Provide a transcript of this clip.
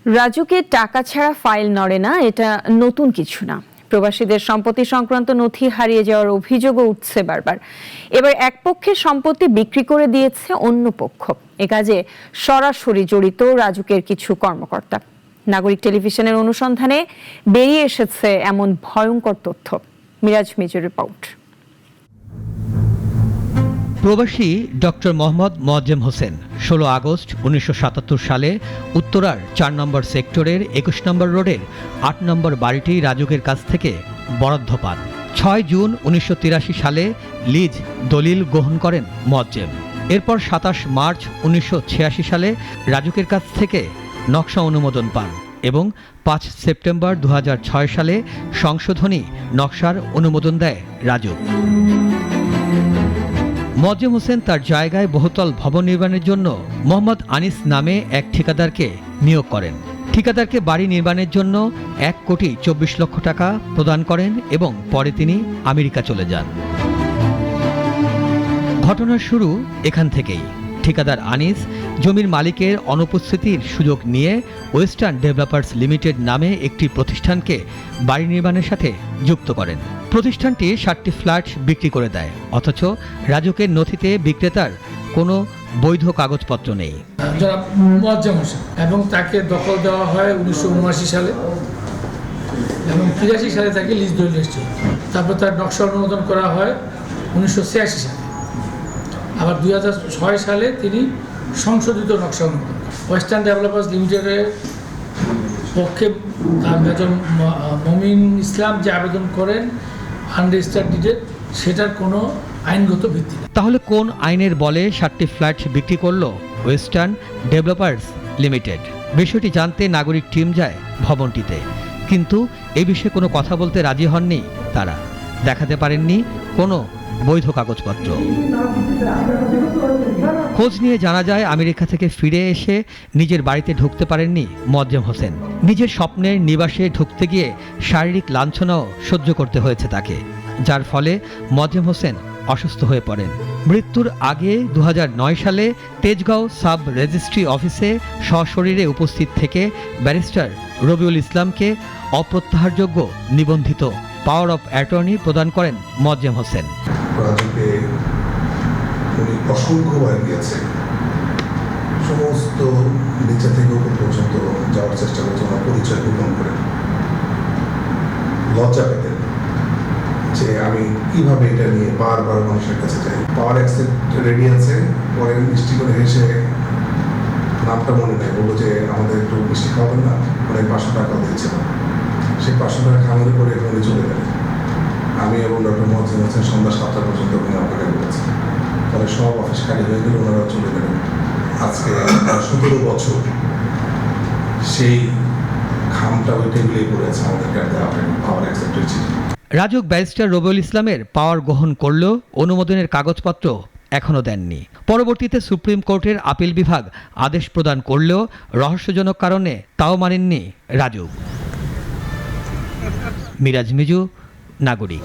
রাজুকে টাকা ছাড়া ফাইল নড়ে না, এটা নতুন কিছু না। প্রবাসীদের সম্পত্তি সংক্রান্ত নথি হারিয়ে যাওয়ার অভিযোগও উঠছে বারবার। এবার এক পক্ষের সম্পত্তি বিক্রি করে দিয়েছে অন্য পক্ষ। এ কাজে সরাসরি জড়িত রাজুকের কিছু কর্মকর্তা। নাগরিক টেলিভিশনের অনুসন্ধানে বেরিয়ে এসেছে এমন ভয়ঙ্কর তথ্য। মিরাজ মিজুর রিপোর্ট। প্রবাসী ডক্টর মোহাম্মদ মোয়াজ্জেম হোসেন 16 আগস্ট 1977 সালে উত্তরার 4 নম্বর সেক্টরের 21 নম্বর রোডের 8 নম্বর বাড়িটি রাজুকের কাছ থেকে বরাদ্দ পান। 6 জুন 1983 সালে লিজ দলিল গ্রহণ করেন মোয়াজ্জেম। এরপর 27 মার্চ 1986 সালে রাজুকের কাছ থেকে নকশা অনুমোদন পান এবং 5 সেপ্টেম্বর 2006 সালে সংশোধনী নকশার অনুমোদন দেয় রাজুক। মোয়াজ্জেম হোসেন তার জায়গায় বহুতল ভবন নির্মাণের জন্য মোহাম্মদ আনিস নামে এক ঠিকাদারকে নিয়োগ করেন। ঠিকাদারকে বাড়ি নির্মাণের জন্য 1,24 লক্ষ টাকা প্রদান করেন এবং পরে তিনি আমেরিকা চলে যান। ঘটনার শুরু এখান থেকেই। ঠিকাদার আনিস জমির মালিকের অনুপস্থিতির সুযোগ নিয়ে ওয়েস্টার্ন ডেভেলপার্স লিমিটেড নামে একটি প্রতিষ্ঠানকে বাড়ি নির্মাণের সাথে যুক্ত করেন। প্রতিষ্ঠানটি 7টি ফ্ল্যাট বিক্রি করে দেয়, অথচ রাজুকের নথিতে বিক্রেতার কোনো বৈধ কাগজপত্র নেই। জনাব মোয়াজ্জেম হোসেন এবং তাকে দখল দেওয়া হয় 1979 সালে এবং 83 সালে তাকে লিজ দলিল এসেছিল। তারপর তার নকশা অনুমোদন করা হয় 1986 সালে। আবার 2006 সালে তিনি সংশোধিত নকশা অনুমোদন করেন। ওয়েস্টার্ন ডেভেলপার্স লিমিটেডের পক্ষে মেজর মমিন ইসলাম যে আবেদন করেন আনরেজিস্টার্ড ডিডে, সেটার কোনো আইনগত ভিত্তি নেই। তাহলে কোন আইনের বলে 7টি ফ্ল্যাট বিক্রি করল ওয়েস্টার্ন ডেভেলপার্স লিমিটেড? বিষয়টি জানতে নাগরিক টিম যায় ভবনটিতে, কিন্তু এ বিষয়ে কোনো কথা বলতে রাজি হননি তারা। দেখাতে পারেননি কোনো বৈধ কাগজপত্র। খোঁজ নিয়ে জানা যায় আমেরিকা থেকে ফিরে এসে নিজের বাড়িতে ঢুকতে পারেননি মোয়াজ্জেম হোসেন। নিজের স্বপ্নের নিবাসে ঢুকতে গিয়ে শারীরিক লাঞ্ছনাও সহ্য করতে হয়েছে তাকে, যার ফলে মোয়াজ্জেম হোসেন অসুস্থ হয়ে পড়েন। মৃত্যুর আগে 2009 সালে তেজগাঁও সাব রেজিস্ট্রি অফিসে সশরীরে উপস্থিত থেকে ব্যারিস্টার রবিউল ইসলামকে অপ্রত্যাহারযোগ্য নিবন্ধিত পাওয়ার অফ অ্যাটর্নি প্রদান করেন মোয়াজ্জেম হোসেন। রাজুকে উনি অসংখ্যবার গিয়েছে, সমস্ত নিচে থেকে উপর পর্যন্ত যাওয়ার চেষ্টা করছে, ওনার পরিচয় গোপন করে। লজ্জা পেতেন যে আমি কিভাবে এটা নিয়ে বারবার মানুষের কাছে যাই। পাওয়ার অ্যাকসেপ্ট রেডি আছে, পরে মিষ্টি করে হেসে, নামটা মনে নেই, বললো যে আমাদের একটু মিষ্টি খাওয়াবেন না, অনেক 500 টাকা দিয়েছিলাম। সেই 500 টাকা খাওয়ানোর পরে উনি চলে গেলেন। আমি এবং ডক্টর মোয়াজ্জেম হোসেন সন্ধ্যা 7টা পর্যন্ত ওখানে অপেক্ষা করেছি। পরে সব অফিস খালি হয়ে গেলে ওনারা চলে গেলেন। আজকে 17 বছর সেই খামটা ওই টেবিলেই পড়েছে আমাদের পাওয়ার অ্যাকসেপ্টের চিঠি। রাজুক ব্যারিস্টার রবিউল ইসলামের পাওয়ার গ্রহণ করলেও অনুমোদনের কাগজপত্র এখনও দেননি। পরবর্তীতে সুপ্রিম কোর্টের আপিল বিভাগ আদেশ প্রদান করলেও রহস্যজনক কারণে তাও মানেননি রাজুক। মিরাজ মিজু, নাগরিক।